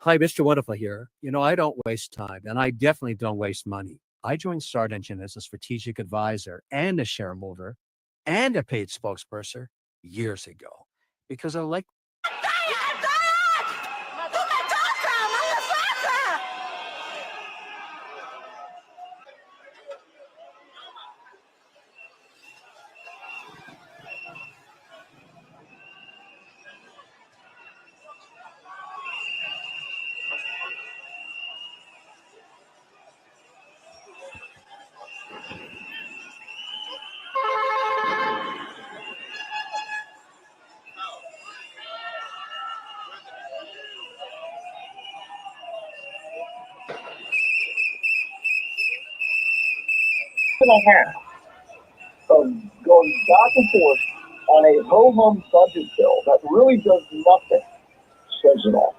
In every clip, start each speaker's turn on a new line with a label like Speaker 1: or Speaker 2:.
Speaker 1: Hi, Mr. Wonderful here. I don't waste time, and I definitely don't waste money. I joined Start Engine as a strategic advisor and a shareholder and a paid spokesperson years ago because I like.
Speaker 2: And a half of going back and forth on a ho-hum budget bill that really does nothing, says it all.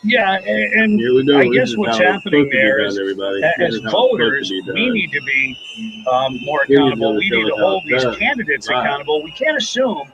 Speaker 3: Yeah, and
Speaker 4: Here we go.
Speaker 3: I
Speaker 4: This
Speaker 3: guess
Speaker 4: is
Speaker 3: what's
Speaker 4: how it's
Speaker 3: happening
Speaker 4: supposed to be
Speaker 3: there
Speaker 4: done,
Speaker 3: is,
Speaker 4: everybody. This
Speaker 3: as
Speaker 4: is how it's supposed to
Speaker 3: voters,
Speaker 4: be done.
Speaker 3: we need to be more
Speaker 4: Here's
Speaker 3: accountable.
Speaker 4: gonna
Speaker 3: We
Speaker 4: show
Speaker 3: need to
Speaker 4: us how
Speaker 3: hold
Speaker 4: it's
Speaker 3: these
Speaker 4: done.
Speaker 3: candidates
Speaker 4: Right.
Speaker 3: accountable. We can't assume.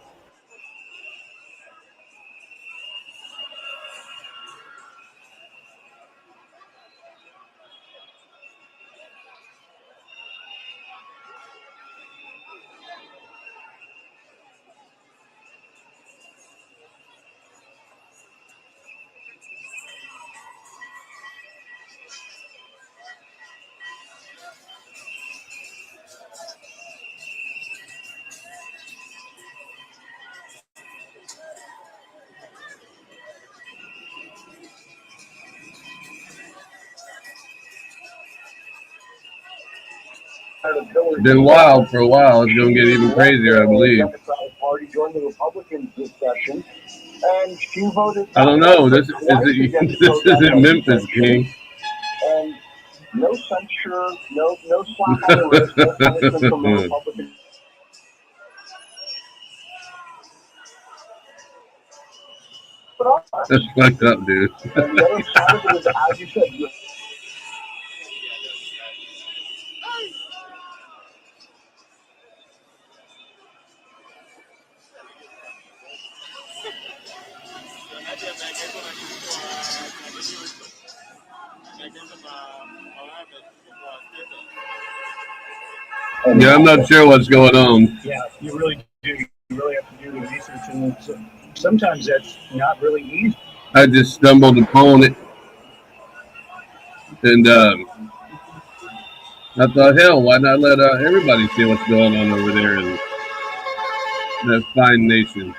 Speaker 4: It's been wild for a while. It's going to get even crazier, I believe.
Speaker 2: Democratic Party joined the Republicans this session, and she voted.
Speaker 4: I don't know. This
Speaker 2: twice
Speaker 4: isn't Memphis, King.
Speaker 2: And no censure, no slap on the wrist, no punishment from the Republicans.
Speaker 4: That's fucked up, dude.
Speaker 2: And the other side of it is, as you said,
Speaker 4: Yeah, I'm not sure what's going on.
Speaker 3: Yeah, you really do. You really have to do the research, and sometimes that's not really easy.
Speaker 4: I just stumbled upon it, and I thought, hell, why not let everybody see what's going on over there in that fine nation?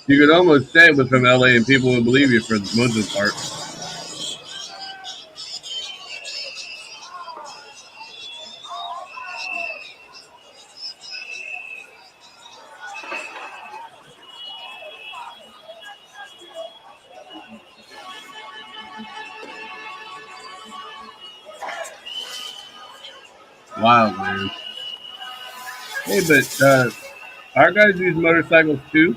Speaker 4: You could almost say it was from LA and people would believe you for the most of the part. Wild, man. Hey, but our guys use motorcycles too?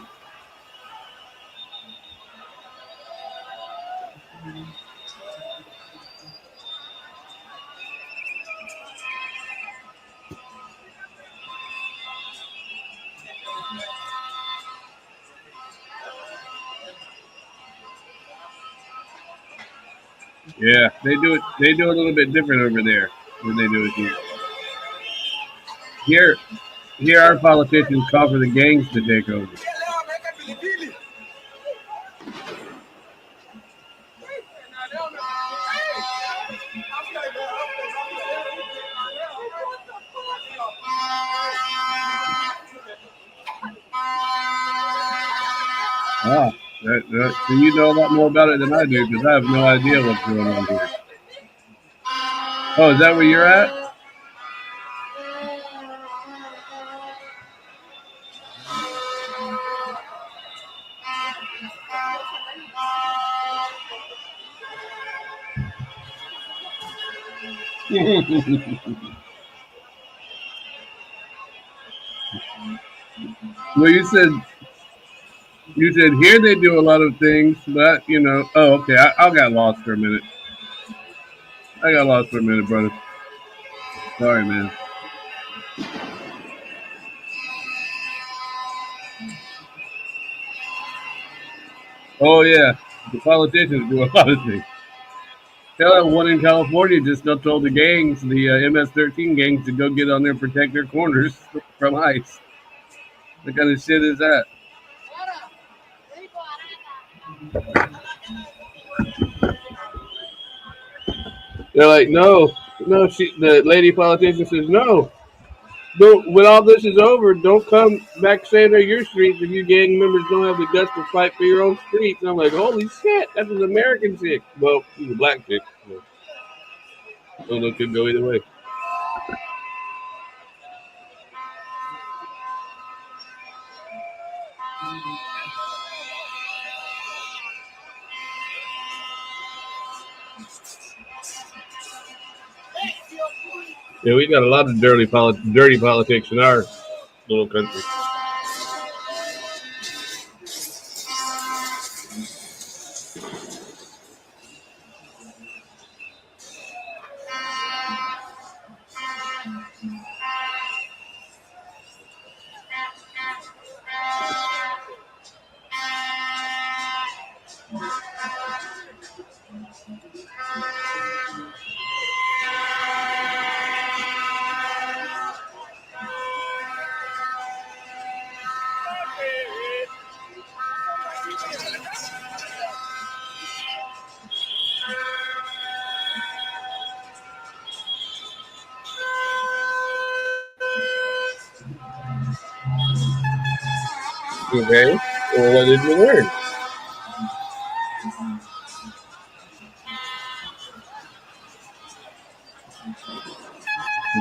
Speaker 4: Yeah, they do it. They do it a little bit different over there than they do it here. Here, our politicians call for the gangs to take over. Ah, so you know a lot more about it than I do because I have no idea what's going on here. Oh, is that where you're at? Well, you said You said here they do a lot of things, but you know. Oh, okay. I got lost for a minute. I got lost for a minute, brother. Sorry, man. Oh yeah, the politicians do a lot of things. Hell, one in California just got told the gangs, the MS-13 gangs, to go get on there and protect their corners from ICE. What kind of shit is that? They're like, no, no. The lady politician says, no. Don't. When all this is over, don't come back saying they're your streets if you gang members don't have the guts to fight for your own streets. And I'm like, holy shit, that's an American chick. Well, she's a black chick. So it could go either way. Yeah, we got a lot of dirty politics in our little country. Okay, well, what did you learn?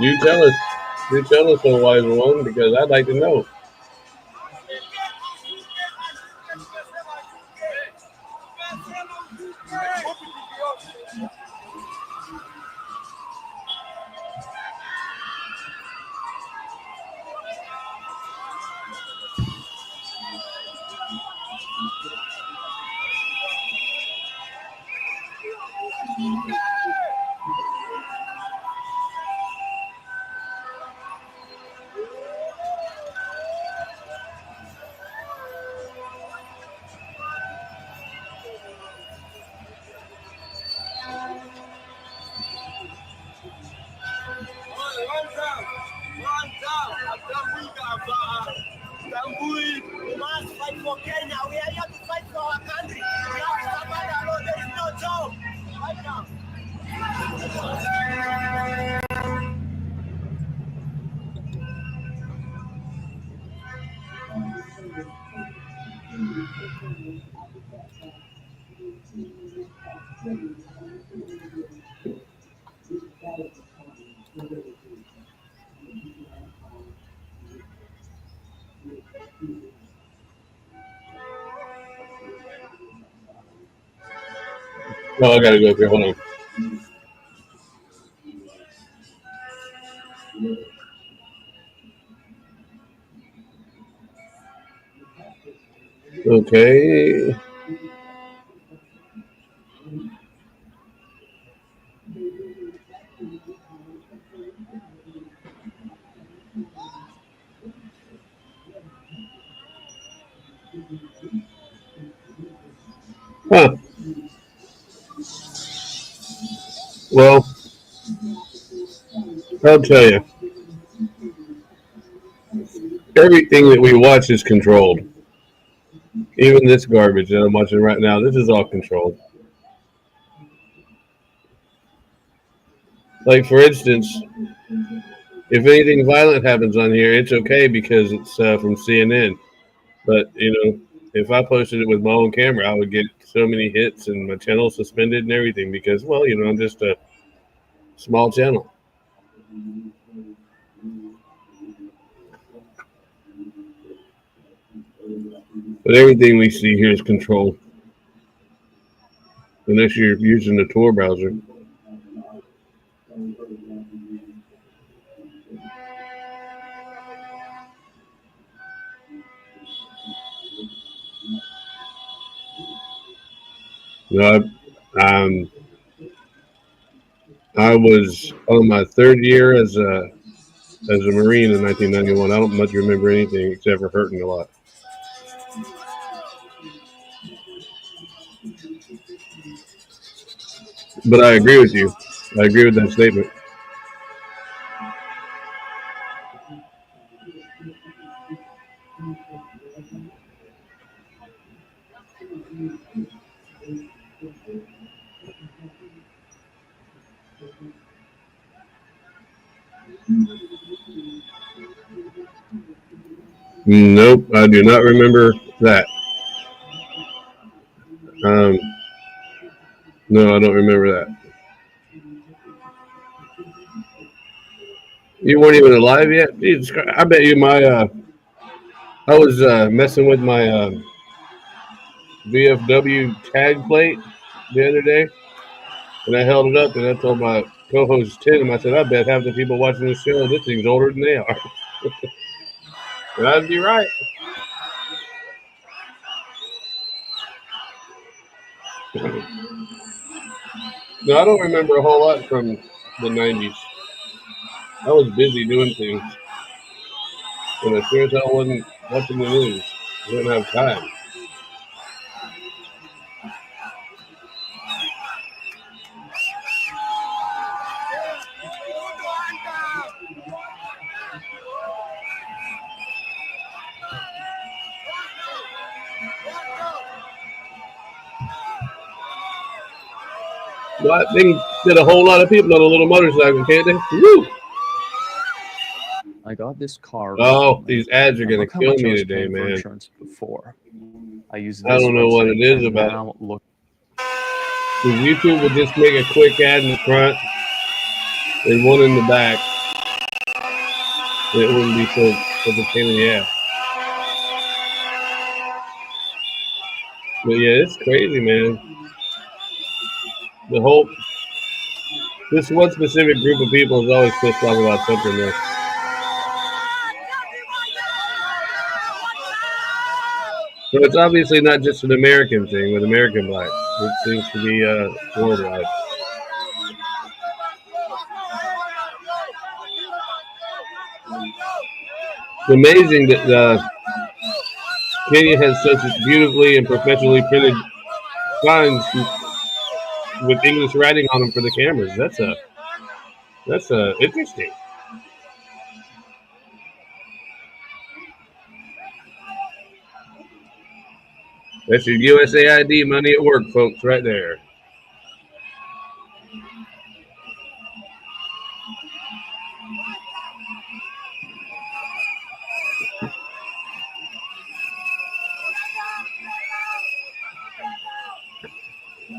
Speaker 4: You tell us. You tell us, oh wise one, because I'd like to know.
Speaker 5: We must fight for Kenya. We are here to fight for our country. We have to survive alone. There is no job. Right now.
Speaker 4: Oh, I gotta go here. Hold on. Okay. Huh. Well, I'll tell you. Everything that we watch is controlled. Even this garbage that I'm watching right now, this is all controlled. Like, for instance, if anything violent happens on here, it's okay because it's from CNN. But, you know, if I posted it with my own camera, I would get so many hits and my channel suspended and everything because, well, you know, I'm just a small channel. But everything we see here is controlled. Unless you're using the Tor browser. You know, I was on my third year as a Marine in 1991. I don't much remember anything except for hurting a lot. But I agree with you. I agree with that statement. Nope, I do not remember that. No, I don't remember that. You weren't even alive yet? Jesus Christ. I bet you I was messing with my VFW tag plate the other day, and I held it up and I told my co-host Tim, I said, I bet half the people watching this show, this thing's older than they are. And I'd be right. No, I don't remember a whole lot from the 90s. I was busy doing things, and I sure as hell wasn't watching the news. I didn't have time. Well, they can fit a whole lot of people on a little motorcycle, can't they? Woo!
Speaker 6: I got this car.
Speaker 4: Oh,
Speaker 6: recently,
Speaker 4: these ads are
Speaker 6: and
Speaker 4: gonna
Speaker 6: look how
Speaker 4: kill
Speaker 6: much I
Speaker 4: me
Speaker 6: was
Speaker 4: today,
Speaker 6: paying for
Speaker 4: man.
Speaker 6: insurance before. I use this
Speaker 4: I don't know what
Speaker 6: website,
Speaker 4: it is
Speaker 6: and
Speaker 4: about.
Speaker 6: now look.
Speaker 4: If YouTube would just make a quick ad in the front and one in the back, it wouldn't be such a pain in the ass. But yeah, it's crazy, man. This one specific group of people is always pissed off about something there. So it's obviously not just an American thing with American blacks. It seems to be worldwide. It's amazing that Kenya has such beautifully and professionally printed signs with English writing on them for the cameras. That's interesting. That's your USAID money at work, folks, right there.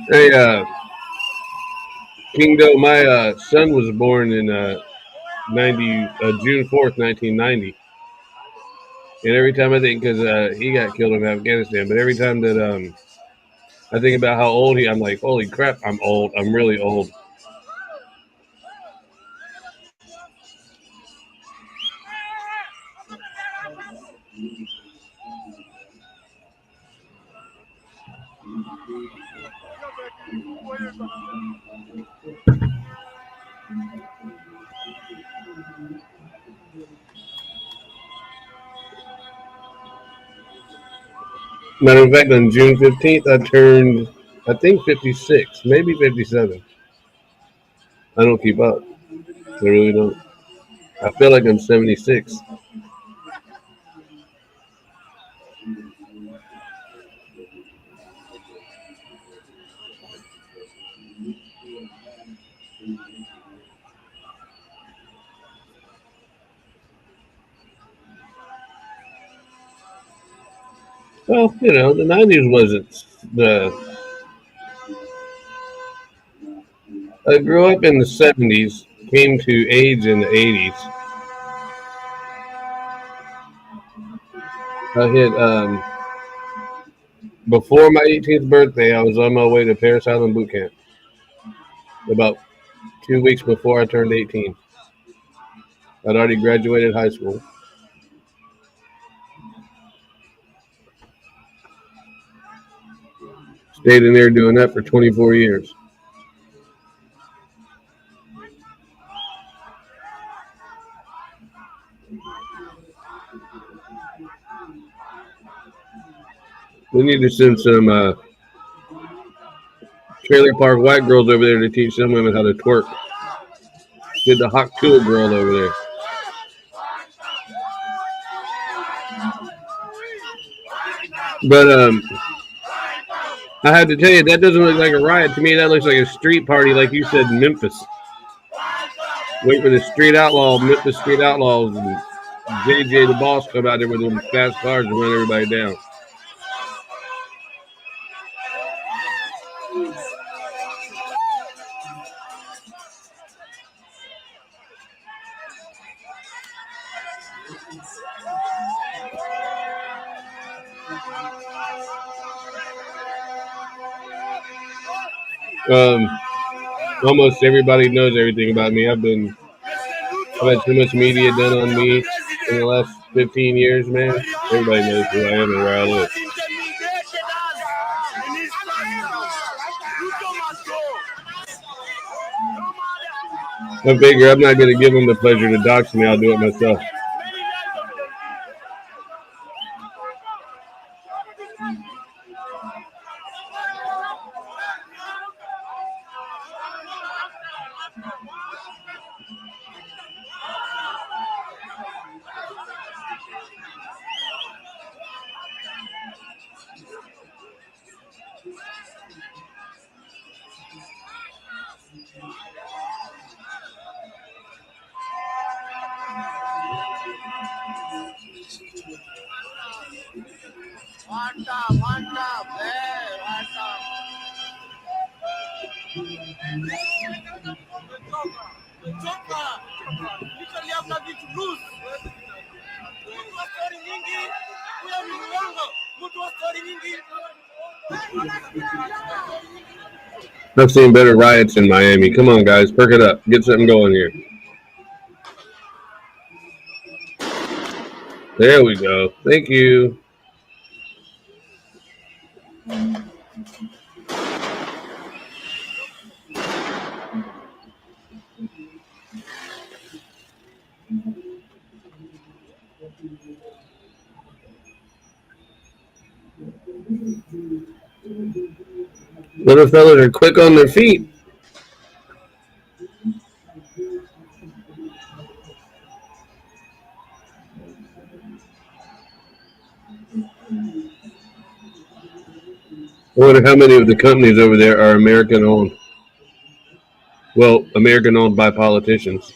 Speaker 4: Hey, Kingo, my son was born in June 4th, 1990. And every time I think, because he got killed in Afghanistan, but every time that I think about how old I'm like, holy crap, I'm old. I'm really old. Matter of fact, on June 15th, I turned, I think, 56, maybe 57. I don't keep up. I really don't. I feel like I'm 76. Well, the 90s wasn't the. I grew up in the 70s, came to age in the 80s. I hit, before my 18th birthday, I was on my way to Paris Island Boot Camp. About 2 weeks before I turned 18. I'd already graduated high school. Stayed in there doing that for 24 years. We need to send some trailer park white girls over there to teach some women how to twerk. Get the hot cool girl over there. But I have to tell you, that doesn't look like a riot to me. That looks like a street party, like you said, in Memphis. Wait for the Memphis street outlaws, and JJ the boss come out there with them fast cars and run everybody down. Almost everybody knows everything about me. I've had so much media done on me in the last 15 years, man. Everybody knows who I am and where I live. I figure I'm not going to give them the pleasure to dox me. I'll do it myself. I've seen better riots in Miami. Come on, guys, perk it up. Get something going here. There we go. Thank you. Little fellas are quick on their feet. I wonder how many of the companies over there are American owned. Well, American owned by politicians.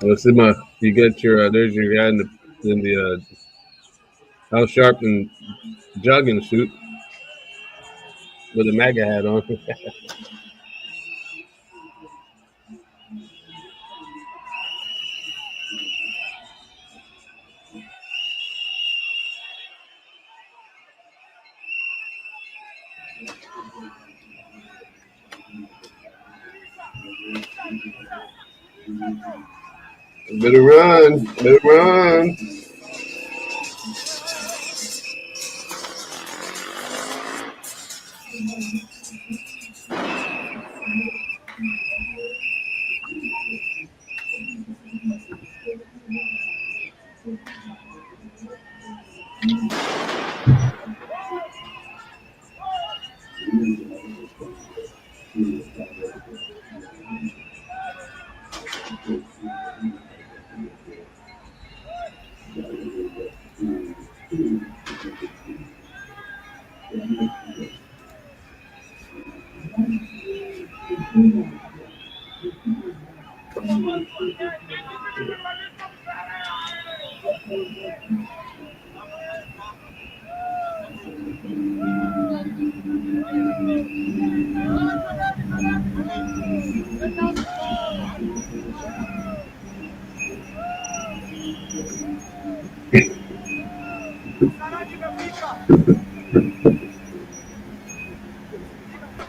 Speaker 4: Let's see you get your there's your guy in the Al Sharpton jogging suit with a MAGA hat on. Better run.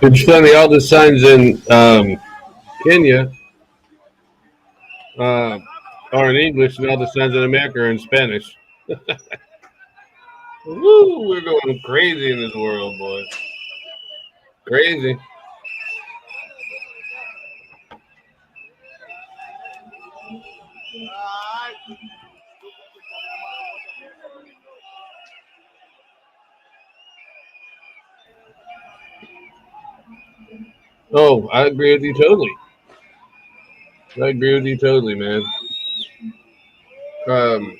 Speaker 4: It's funny. All the signs in Kenya are in English, and all the signs in America are in Spanish. Woo! We're going crazy in this world, boy. Crazy. Oh, I agree with you totally. I agree with you totally, man. Um,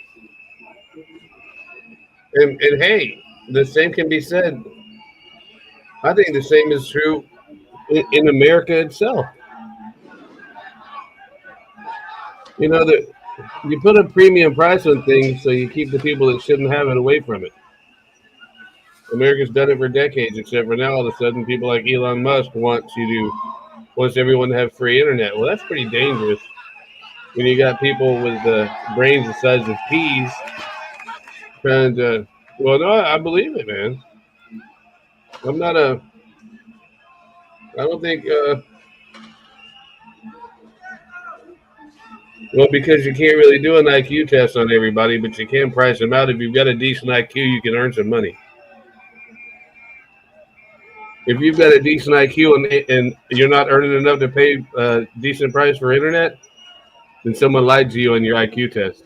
Speaker 4: and hey, the same can be said. I think the same is true in America itself. You know that you put a premium price on things, so you keep the people that shouldn't have it away from it. America's done it for decades, except for now, all of a sudden, people like Elon Musk wants everyone to have free internet. Well, that's pretty dangerous when you got people with brains the size of peas trying to. Well, no, I believe it, man. I'm not a. I don't think. Well, because you can't really do an IQ test on everybody, but you can price them out. If you've got a decent IQ, you can earn some money. If you've got a decent IQ and you're not earning enough to pay a decent price for internet, then someone lied to you on your IQ test.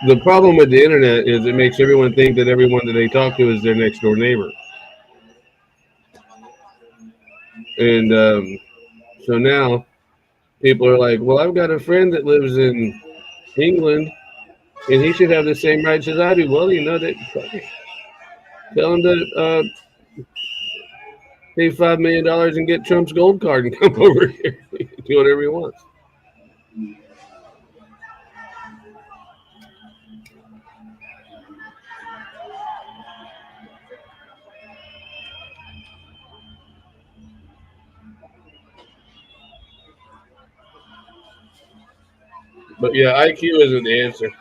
Speaker 4: The problem with the internet is it makes everyone think that everyone that they talk to is their next door neighbor. And so now people are like, well, I've got a friend that lives in England and he should have the same rights as I do. Well, you know, that tell him to pay $5 million and get Trump's gold card and come over here. Do whatever he wants. But yeah, IQ isn't the answer.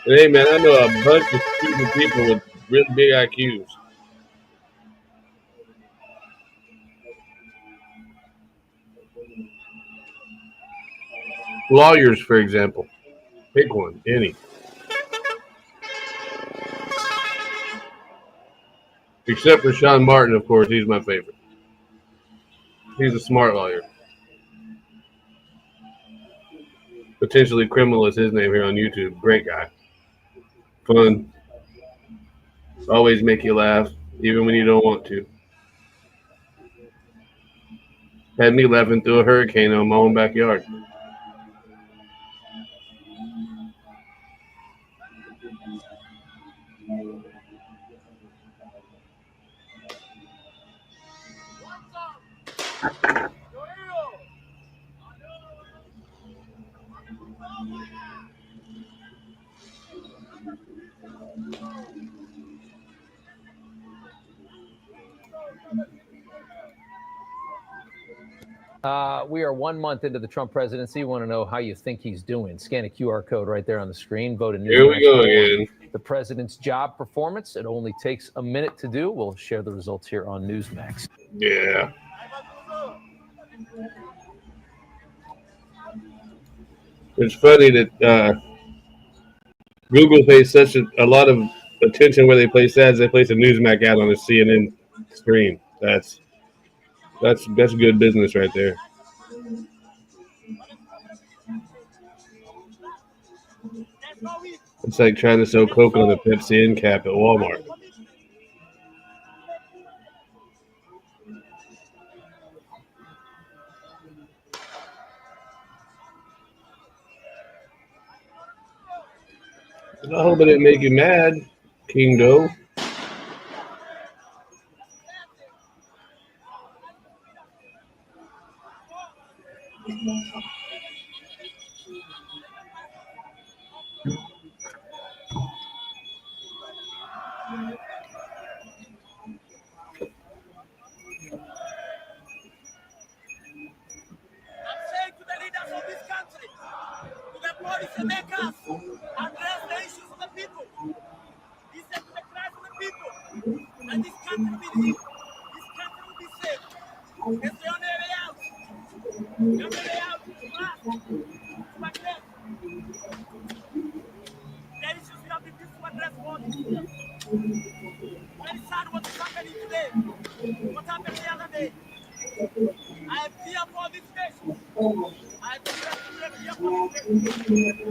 Speaker 4: And hey, man, I know a bunch of stupid people with really big IQs. Lawyers, for example. Pick one, any. Except for Sean Martin, of course. He's my favorite. He's a smart lawyer. Potentially Criminal is his name here on YouTube. Great guy. Fun. Always make you laugh, even when you don't want to. Had me laughing through a hurricane on my own backyard.
Speaker 7: We are 1 month into the Trump presidency. Want to know how you think he's doing? Scan a QR code right there on the screen. Vote in
Speaker 4: Here we go again.
Speaker 7: The president's job performance. It only takes a minute to do. We'll share the results here on Newsmax.
Speaker 4: Yeah. It's funny that Google pays such a lot of attention where they place ads. They place a Newsmax ad on a CNN screen. That's good business right there. It's like trying to sell Coke on a Pepsi end cap at Walmart. I hope it didn't make you mad, King Doe.
Speaker 5: saying to the leaders of this country, to the policymakers, address the issues of the people. country will live. This country will be safe. It's the only way out. The only way out is to us, to address. The issues we have been used to address Bondi. Very sad what is happening today. What happened the other day. I fear for this nation. I fear for this nation.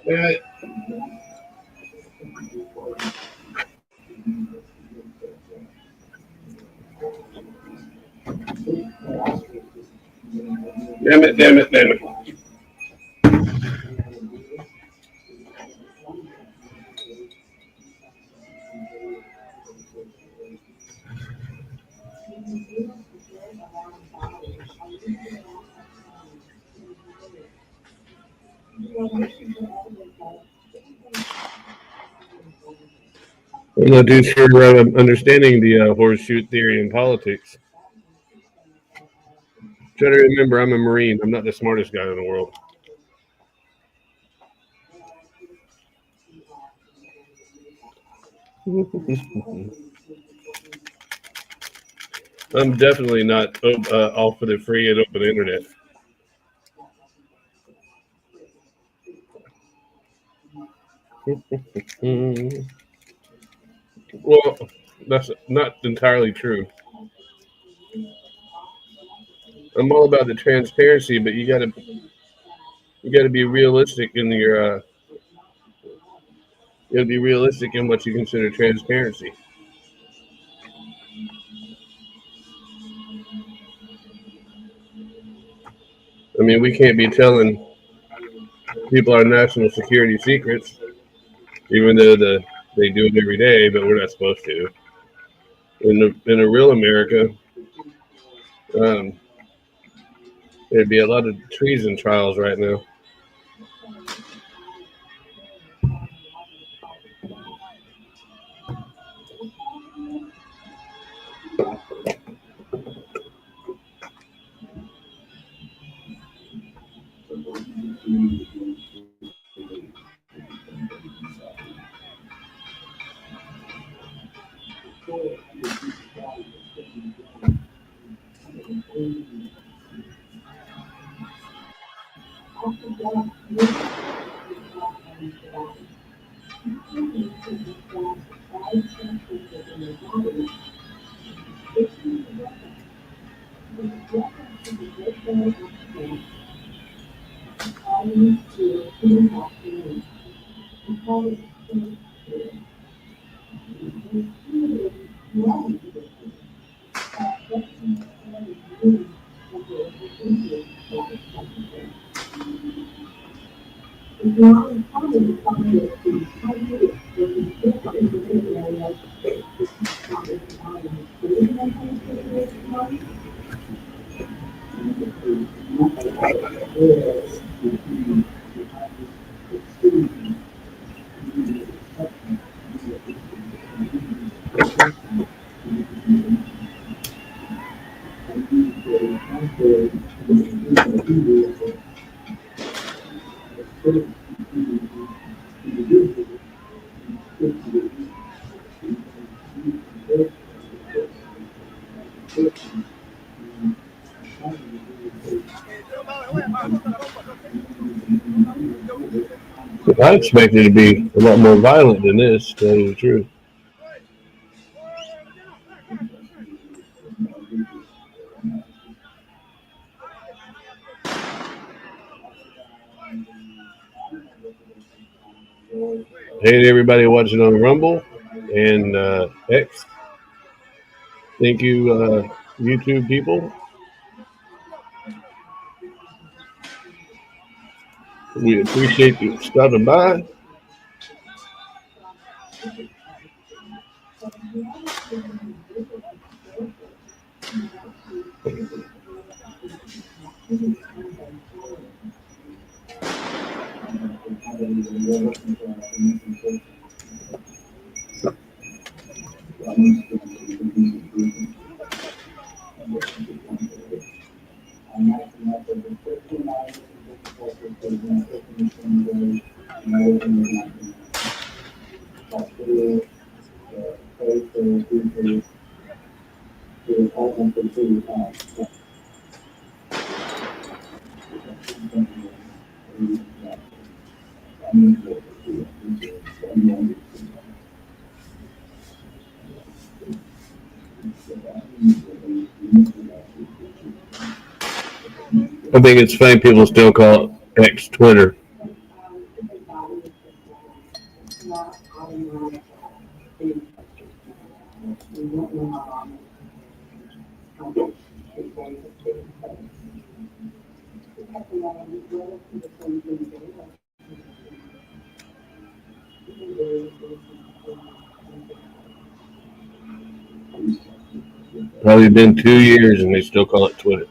Speaker 4: Yeah. Damn it, damn it, damn it. I'm not too sure I'm understanding the horseshoe theory in politics. Try to remember I'm a Marine. I'm not the smartest guy in the world. I'm definitely not all for the free and open internet. Well, that's not entirely true. I'm all about the transparency, but you gotta be realistic in your you gotta be realistic in what you consider transparency. I mean, we can't be telling people our national security secrets, even though they do it every day, but we're not supposed to. In a real America, there'd be a lot of treason trials right now. I expected it to be a lot more violent than this, to tell you the truth. Hey to everybody watching on Rumble and X. Thank you, YouTube people. We appreciate you stopping by. I think it's funny people still call it X Twitter. Probably been 2 years and they still call it Twitter.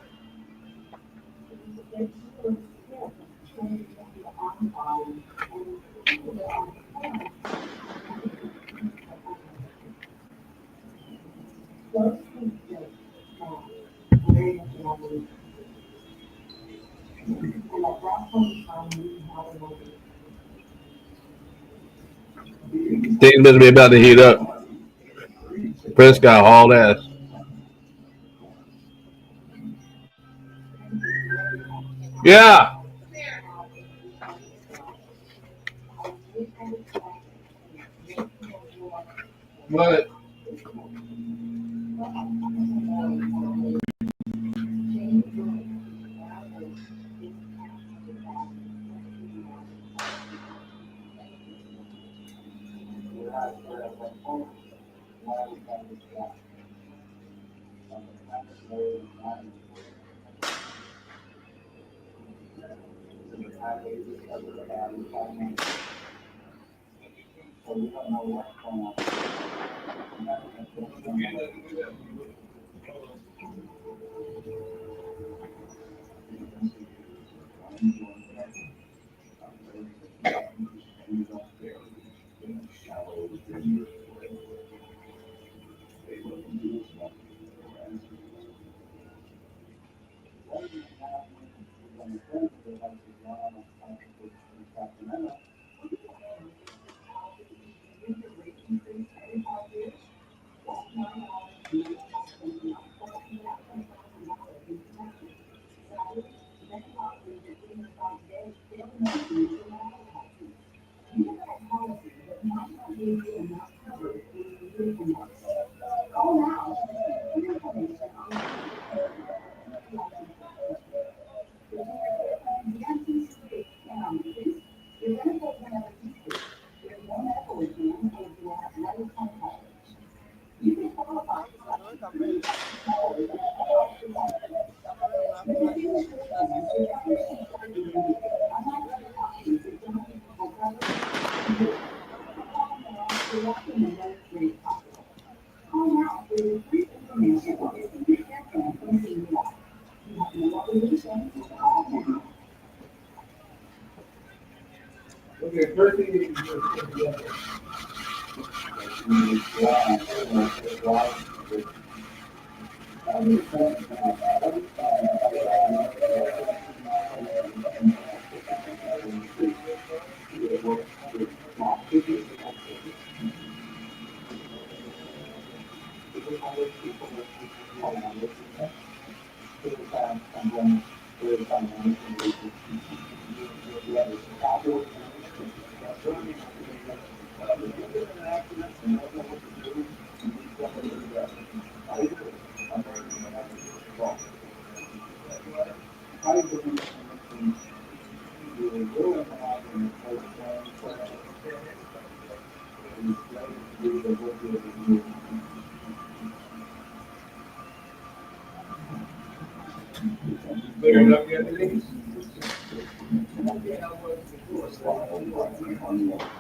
Speaker 4: Things must be about to heat up. Press got hauled ass. Yeah. What?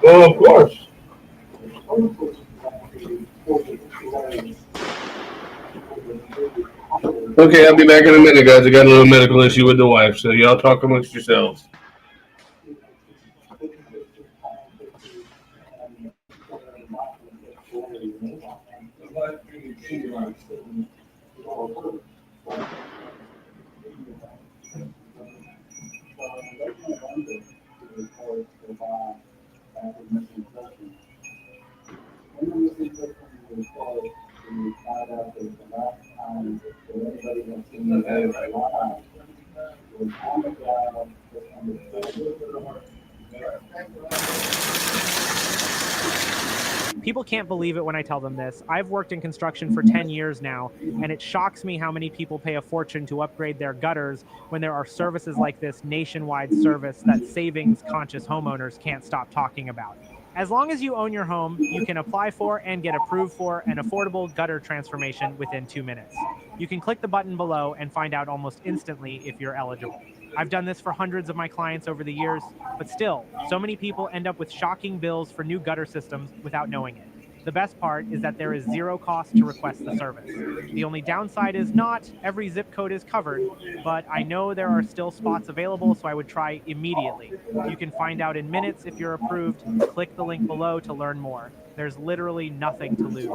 Speaker 4: Well, of course. Okay, I'll be back in a minute, guys. I got a little medical issue with the wife, so y'all talk amongst yourselves.
Speaker 8: People can't believe it when I tell them this. I've worked in construction for 10 years now, and it shocks me how many people pay a fortune to upgrade their gutters when there are services like this nationwide service that savings-conscious homeowners can't stop talking about. As long as you own your home, you can apply for and get approved for an affordable gutter transformation within 2 minutes. You can click the button below and find out almost instantly if you're eligible. I've done this for hundreds of my clients over the years, but still, so many people end up with shocking bills for new gutter systems without knowing it. The best part is that there is zero cost to request the service. The only downside is not every zip code is covered, but I know there are still spots available, so I would try immediately. You can find out in minutes if you're approved. Click the link below to learn more. There's literally nothing to lose.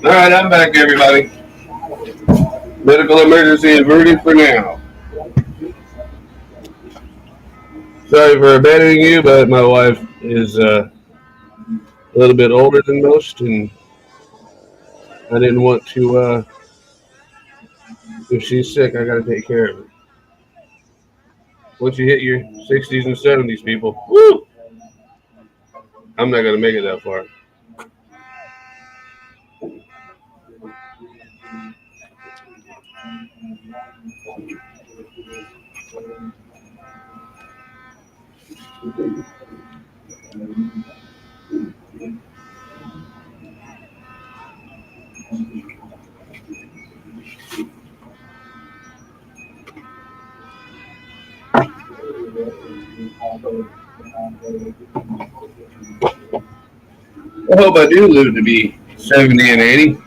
Speaker 4: All right, I'm back, everybody. Medical emergency averted for now. Sorry for abandoning you, but my wife is a little bit older than most, and I didn't want to. If she's sick, I got to take care of her. Once you hit your 60s and 70s, people, woo! I'm not going to make it that far. I hope I do live to be 70 and 80.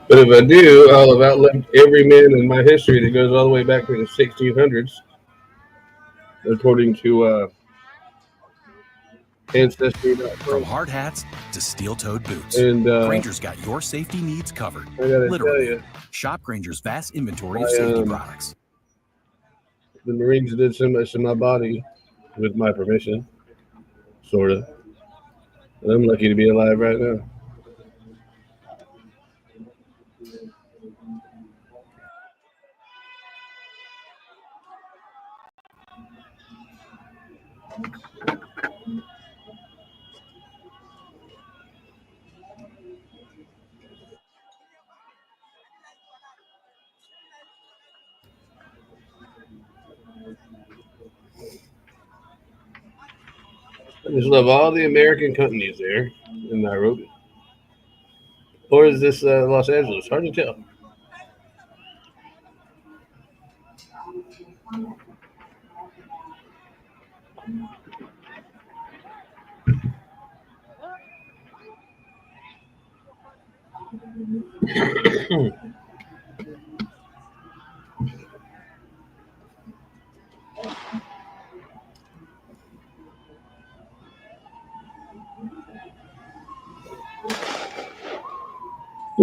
Speaker 4: But if I do, I'll have outlived every man in my history that goes all the way back to the 1600s, according to Ancestry.com.
Speaker 9: From hard hats to steel-toed boots,
Speaker 4: And
Speaker 9: Granger's got your safety needs covered.
Speaker 4: I gotta tell
Speaker 9: Literally.
Speaker 4: you,
Speaker 9: Shop Granger's vast inventory of safety products.
Speaker 4: The Marines did so much to my body with my permission, sort of. And I'm lucky to be alive right now. I just love all the American companies there in Nairobi. Or is this Los Angeles? Hard to tell.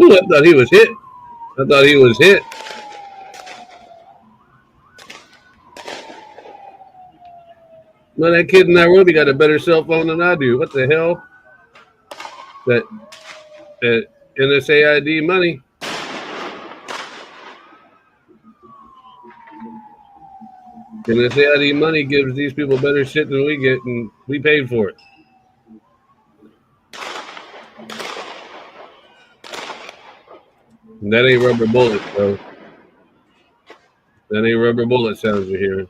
Speaker 4: Ooh, I thought he was hit. Man, that kid in Nairobi got a better cell phone than I do. What the hell? That NSAID money. NSAID money gives these people better shit than we get, and we paid for it. And that ain't rubber bullets, bro. That ain't rubber bullet sounds you're hearing.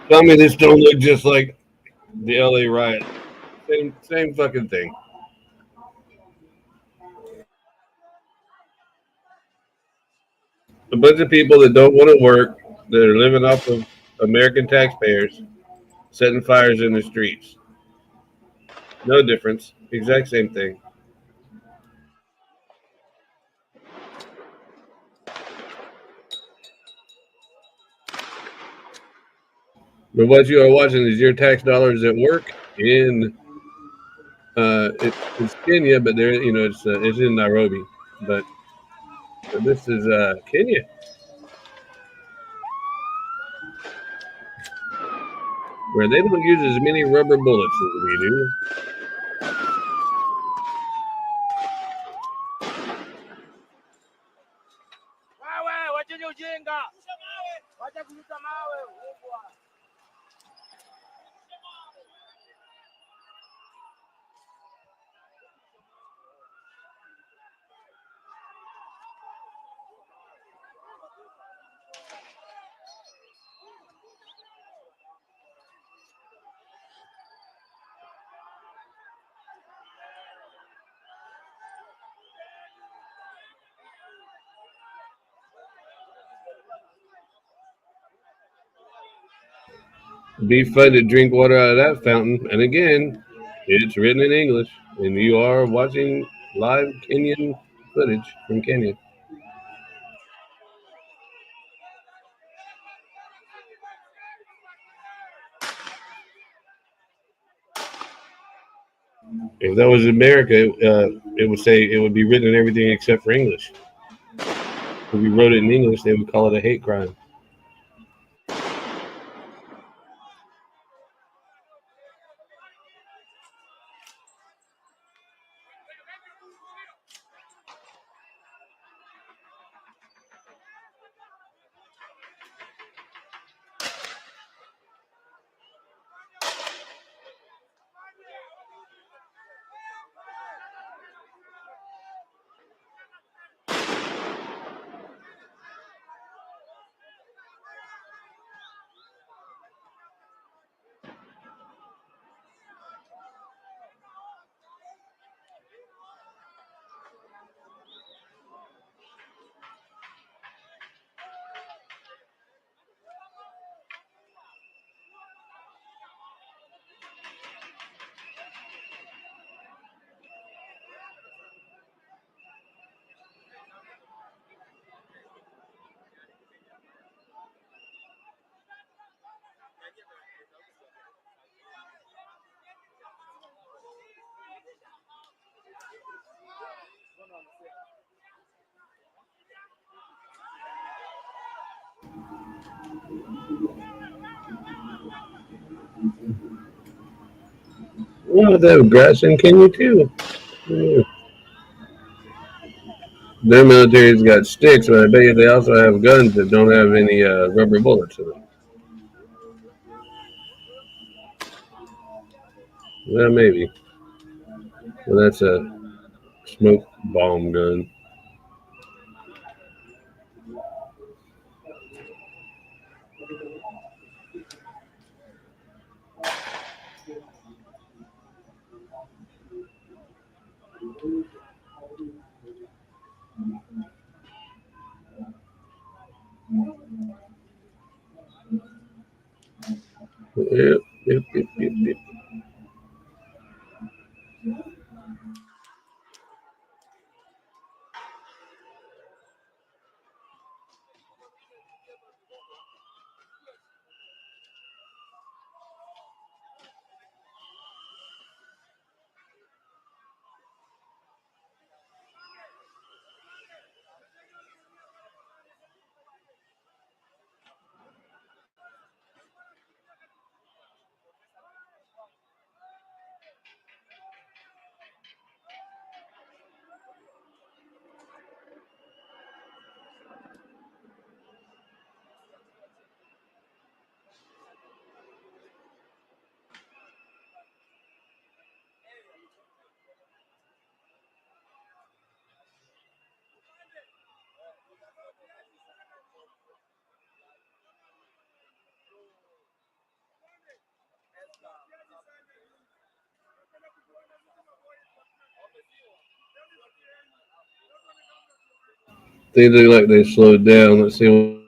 Speaker 4: Tell me this don't look just like the LA riot. Same fucking thing. A bunch of people that don't want to work, that are living off of American taxpayers, setting fires in the streets. No difference. Exact same thing. But what you are watching is your tax dollars at work in it's Kenya, but there it's in Nairobi. But this is Kenya, where they don't use as many rubber bullets as we do. It'd be fun to drink water out of that fountain. And again, it's written in English, and you are watching live Kenyan footage from Kenya. If that was America, it would say it would be written in everything except for English. If we wrote it in English, they would call it a hate crime. Well, they have grass in Kenya too. Yeah. Their military's got sticks, but I bet you they also have guns that don't have any rubber bullets in them. Well, maybe. Well, that's a smoke bomb gun. Yep. They look like they slowed down. Let's see.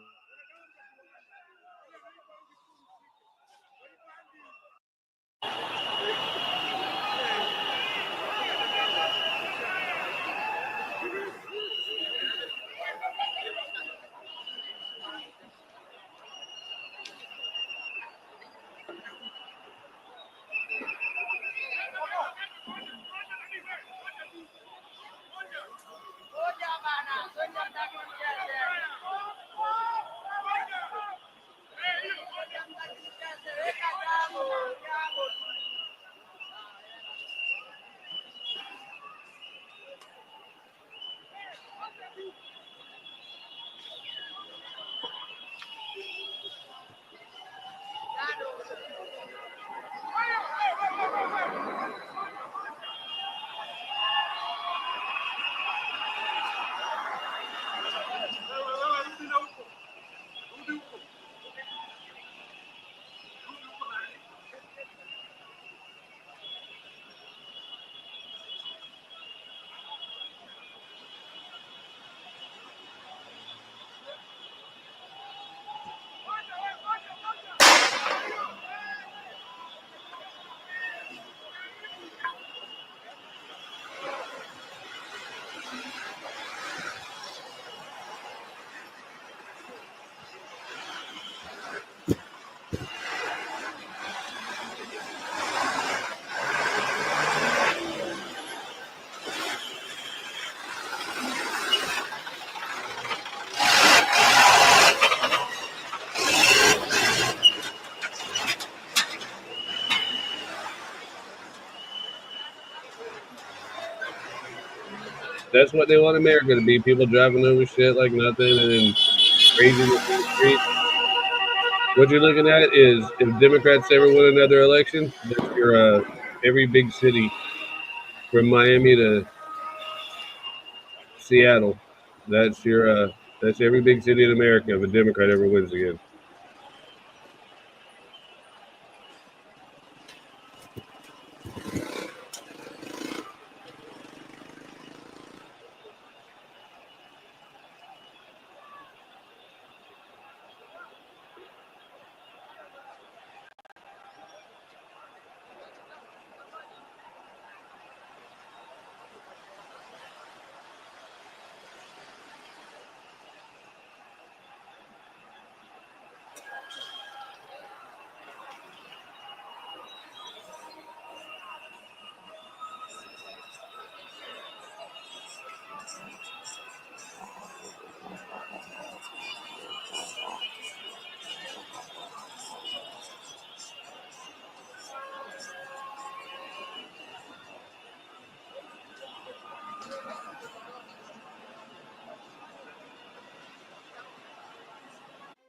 Speaker 4: That's what they want America to be. People driving over shit like nothing and then craziness in the street. What you're looking at is if Democrats ever win another election, that's your every big city from Miami to Seattle. That's every big city in America if a Democrat ever wins again.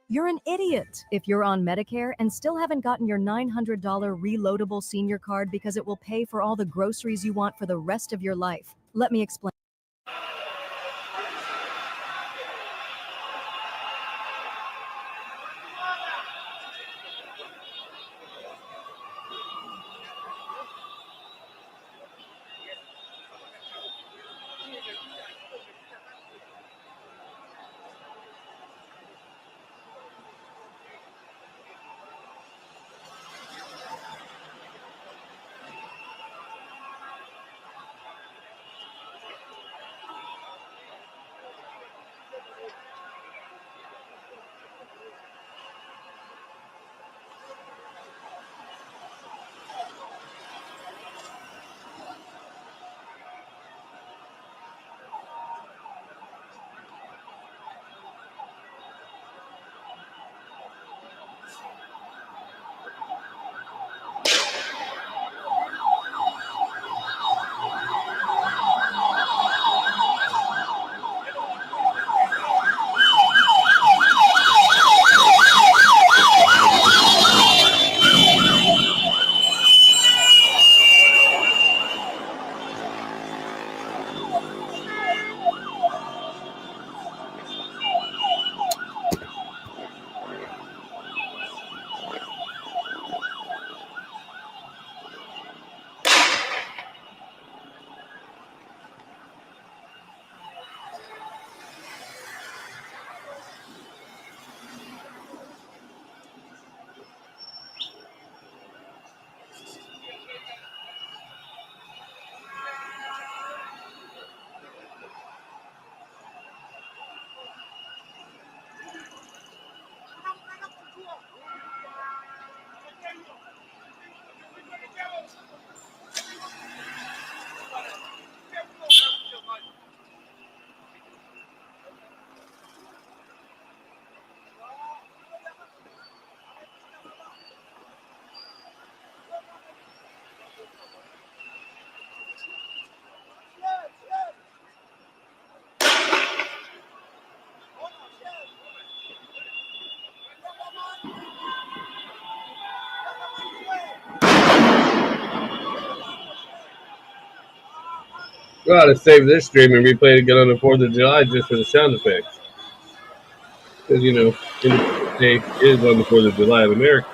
Speaker 10: You're an idiot if you're on Medicare and still haven't gotten your $900 reloadable senior card because it will pay for all the groceries you want for the rest of your life. Let me explain.
Speaker 4: We ought to save this stream and replay it again on the 4th of July just for the sound effects. Because, you know, Independence Day is on the 4th of July in America.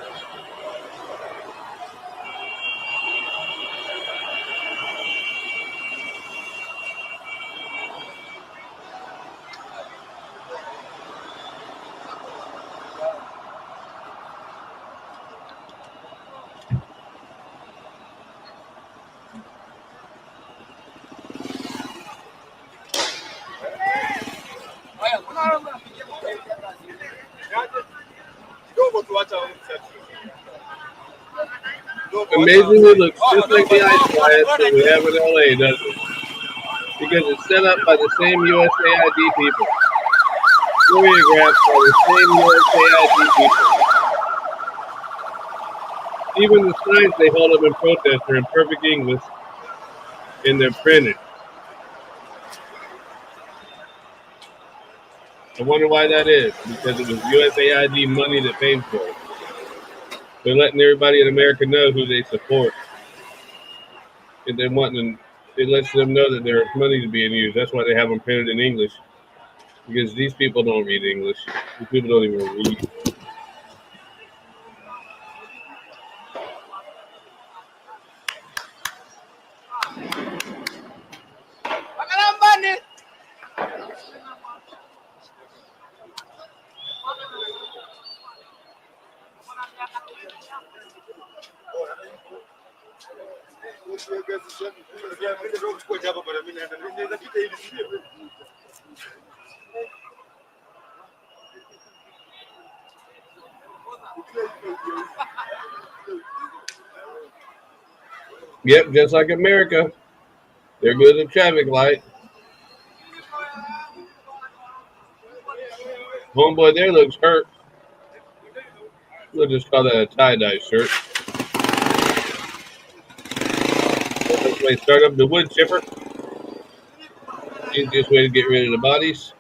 Speaker 4: Amazingly, looks just like the ice plant that we have in LA, doesn't it? Because it's set up by the same USAID people. Choreographed by the same USAID people. Even the signs they hold up in protest are in perfect English, and they're printed. I wonder why that is. Because it was USAID money that paid for it. They're letting everybody in America know who they support. And they're wanting, it lets them know that there's money being used. That's why they have them printed in English. Because these people don't read English. These people don't even read. Yep, just like America. There goes a traffic light. Homeboy there looks hurt. We'll just call that a tie-dye shirt. Let's start up the wood chipper. Easiest way to get rid of the bodies.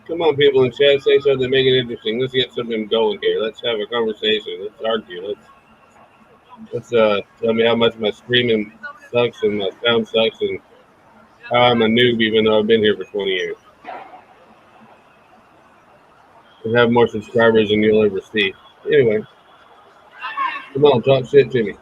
Speaker 4: Come on, people in chat, say something, make it interesting. Let's get something going here. Let's have a conversation. Let's argue. Let's tell me how much my streaming sucks and my sound sucks and how I'm a noob even though I've been here for 20 years. And have more subscribers than you'll ever see. Anyway, come on, talk shit to me.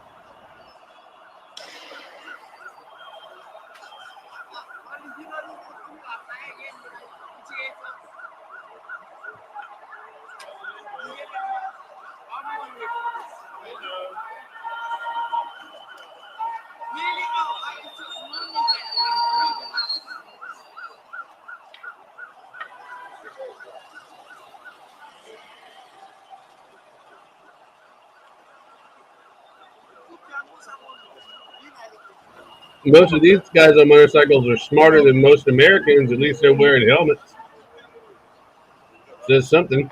Speaker 4: Most of these guys on motorcycles are smarter than most Americans. At least they're wearing helmets. Says something.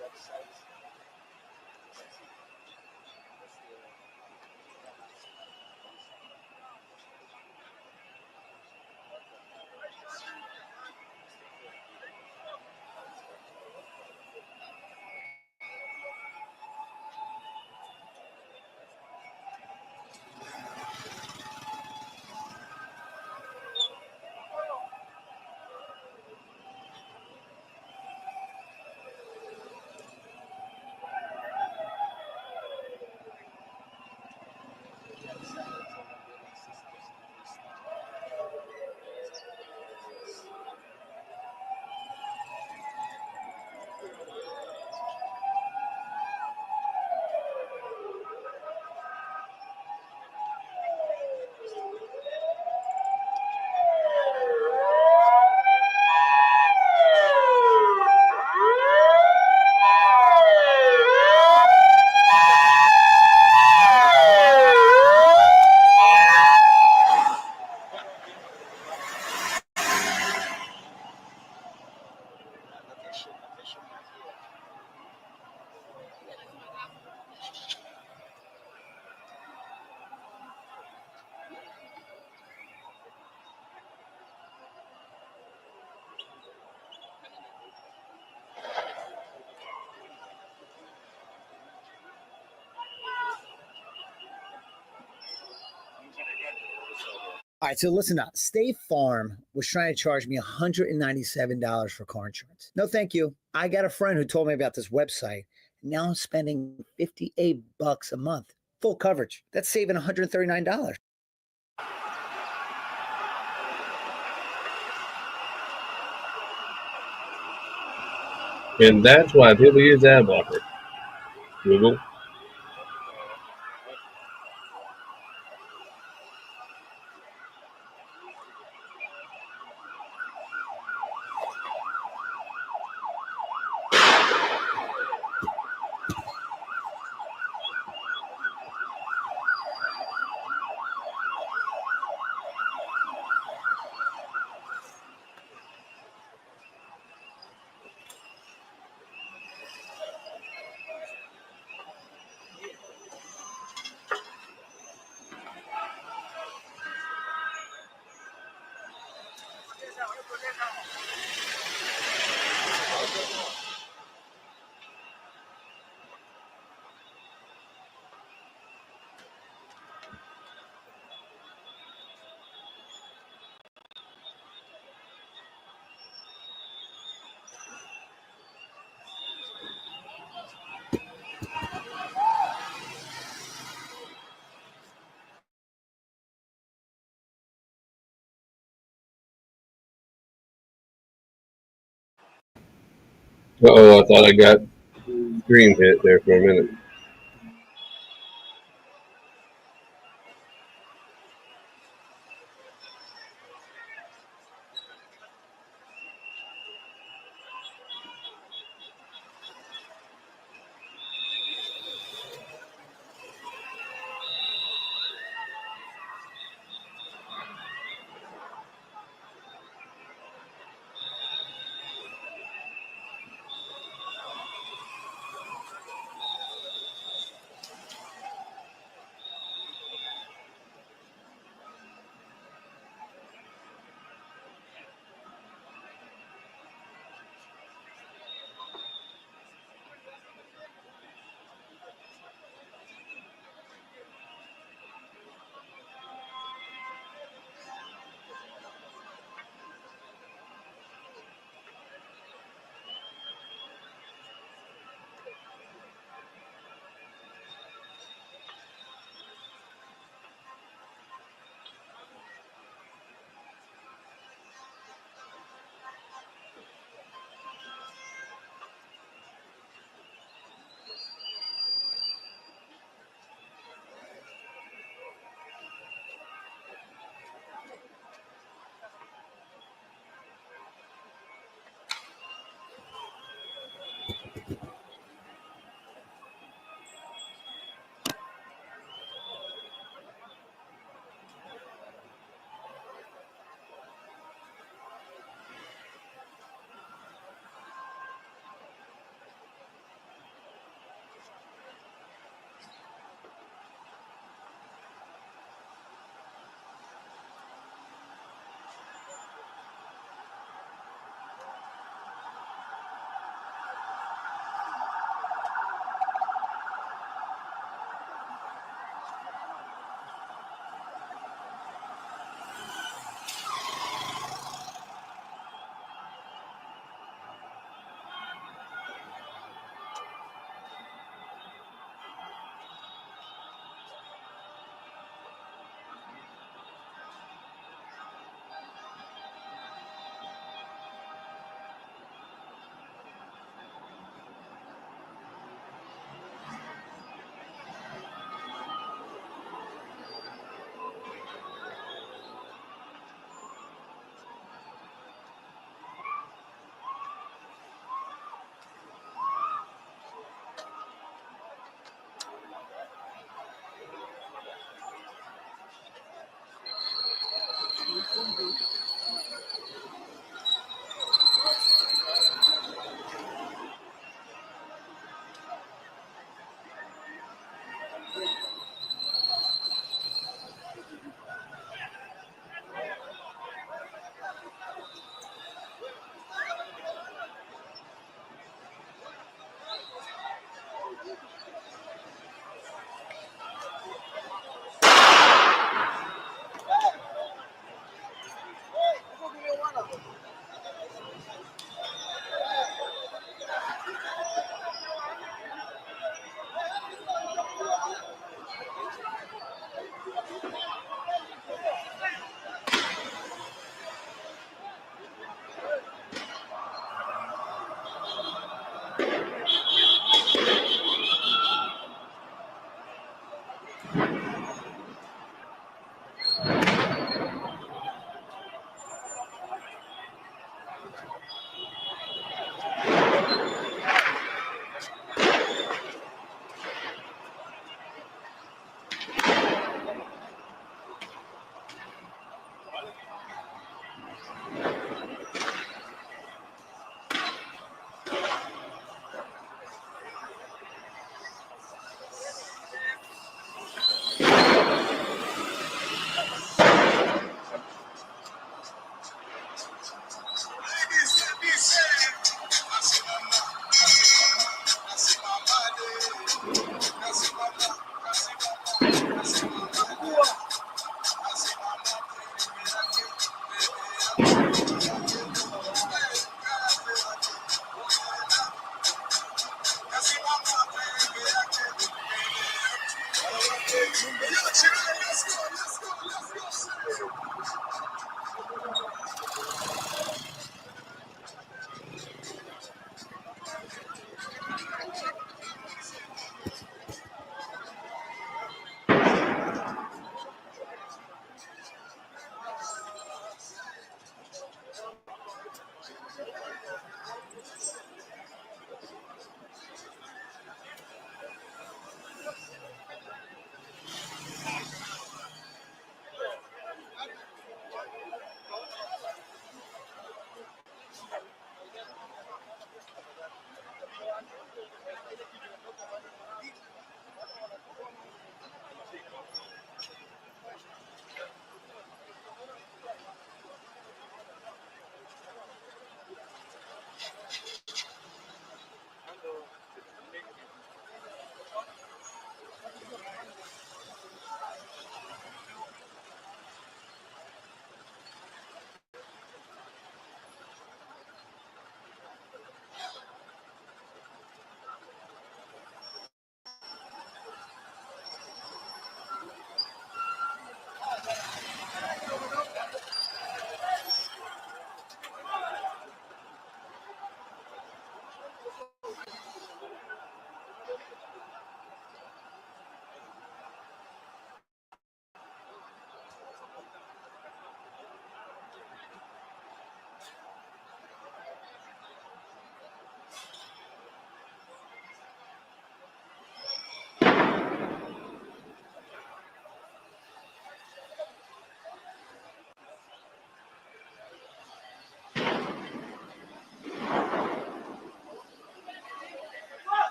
Speaker 5: website.
Speaker 11: All right, so listen up. State Farm was trying to charge me $197 for car insurance. No, thank you. I got a friend who told me about this website. Now I'm spending $58 a month. Full coverage. That's saving $139.
Speaker 4: And that's why people use ad blocker. Google. Uh-oh, I thought I got screen hit there for a minute.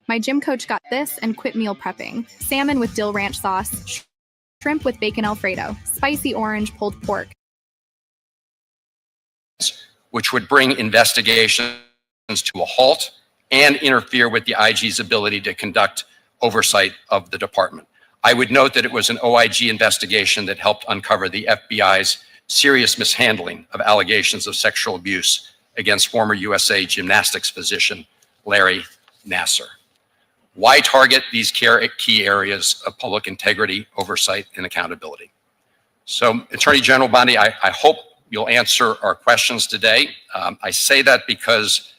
Speaker 12: My gym coach got this and quit meal prepping. Salmon with dill ranch sauce, shrimp with bacon Alfredo, spicy orange pulled pork.
Speaker 13: Which would bring investigations to a halt and interfere with the IG's ability to conduct oversight of the department. I would note that it was an OIG investigation that helped uncover the FBI's serious mishandling of allegations of sexual abuse against former USA gymnastics physician Larry Nassar. Why target these key areas of public integrity, oversight, and accountability? So, Attorney General Bondi, I hope you'll answer our questions today. I say that because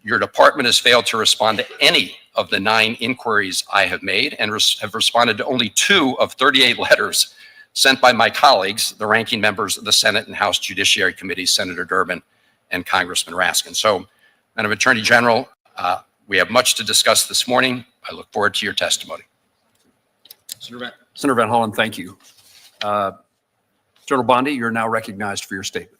Speaker 13: your department has failed to respond to any of the 9 inquiries I have made and have responded to only 2 of 38 letters sent by my colleagues, the ranking members of the Senate and House Judiciary Committees, Senator Durbin and Congressman Raskin. So, Madam Attorney General, we have much to discuss this morning. I look forward to your testimony.
Speaker 14: Senator Van Hollen, thank you. General Bondi, you're now recognized for your statement.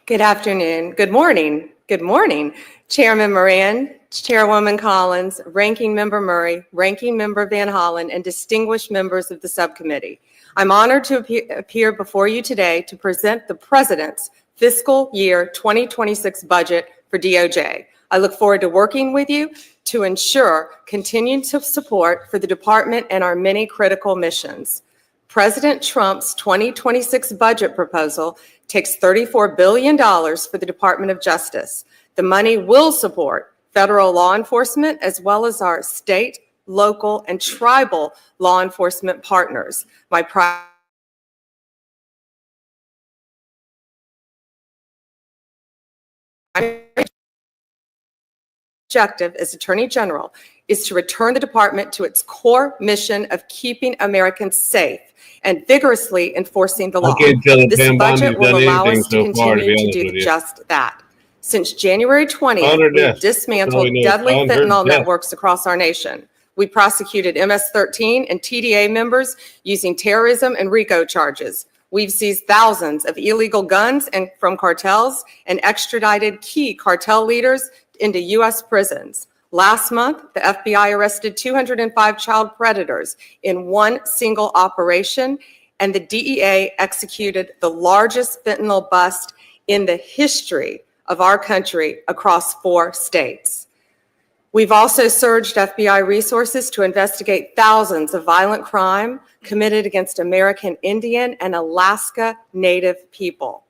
Speaker 15: Good afternoon. Good morning. Good morning. Chairman Moran, Chairwoman Collins, Ranking Member Murray, Ranking Member Van Hollen, and distinguished members of the subcommittee. I'm honored to appear before you today to present the President's fiscal year 2026 budget for DOJ. I look forward to working with you to ensure continued support for the department and our many critical missions. President Trump's 2026 budget proposal takes $34 billion for the Department of Justice. The money will support federal law enforcement as well as our state, local, and tribal law enforcement partners. My objective as Attorney General is to return the department to its core mission of keeping Americans safe and vigorously enforcing the law. This budget will allow us to continue to do just that. Since January 20th, we've dismantled deadly fentanyl networks across our nation. We prosecuted MS-13 and TDA members using terrorism and RICO charges. We've seized thousands of illegal guns from cartels and extradited key cartel leaders into U.S. prisons. Last month, the FBI arrested 205 child predators in one single operation, and the DEA executed the largest fentanyl bust in the history of our country across 4 states. We've also surged FBI resources to investigate thousands of violent crime committed against American Indian and Alaska Native people.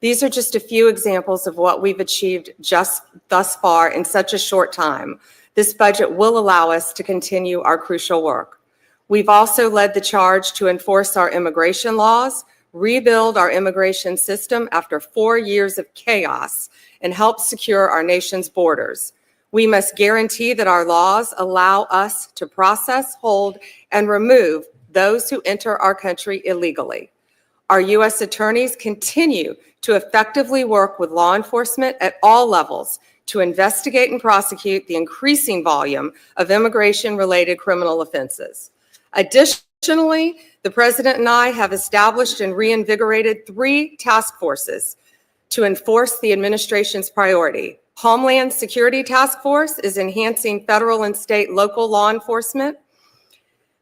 Speaker 15: These are just a few examples of what we've achieved just thus far in such a short time. This budget will allow us to continue our crucial work. We've also led the charge to enforce our immigration laws, rebuild our immigration system after 4 years of chaos, and help secure our nation's borders. We must guarantee that our laws allow us to process, hold, and remove those who enter our country illegally. Our U.S. attorneys continue to effectively work with law enforcement at all levels to investigate and prosecute the increasing volume of immigration-related criminal offenses. Additionally, the President and I have established and reinvigorated 3 task forces to enforce the administration's priority. Homeland Security Task Force is enhancing federal and state local law enforcement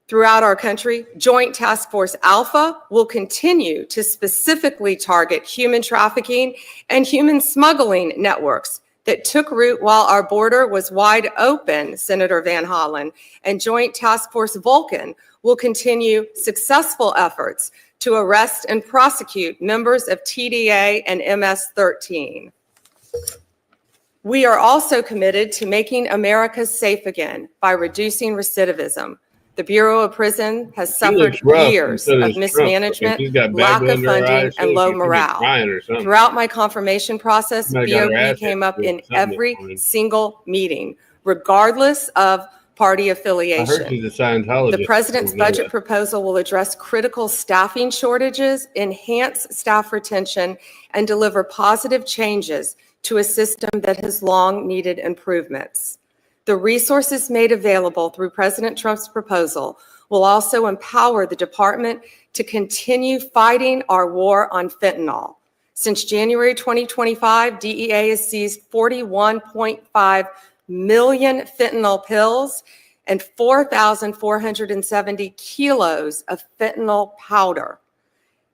Speaker 15: throughout our country. Joint Task Force Alpha will continue to specifically target human trafficking and human smuggling networks that took root while our border was wide open, Senator Van Hollen. And Joint Task Force Vulcan will continue successful efforts to arrest and prosecute members of TDA and MS-13. We are also committed to making America safe again by reducing recidivism. The Bureau of Prison has suffered years of mismanagement, lack of funding, and low morale. Throughout my confirmation process, BOP came up in every single meeting, regardless of party affiliation. The President's budget proposal will address critical staffing shortages, enhance staff retention, and deliver positive changes to a system that has long needed improvements. The resources made available through President Trump's proposal will also empower the department to continue fighting our war on fentanyl. Since January 2025, DEA has seized 41.5 million fentanyl pills and 4,470 kilos of fentanyl powder.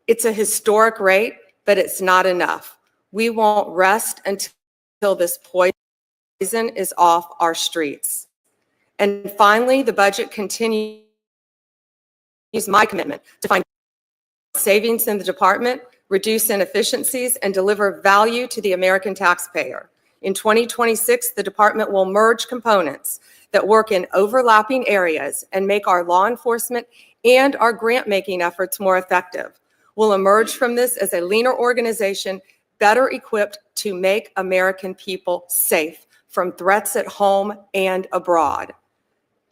Speaker 15: It's a historic rate, but it's not enough. We won't rest until this poison is off our streets. And finally, the budget continues my commitment to find savings in the department, reduce inefficiencies, and deliver value to the American taxpayer. In 2026, the department will merge components that work in overlapping areas and make our law enforcement and our grant-making efforts more effective. We'll emerge from this as a leaner organization, better equipped to make American people safe from threats at home and abroad.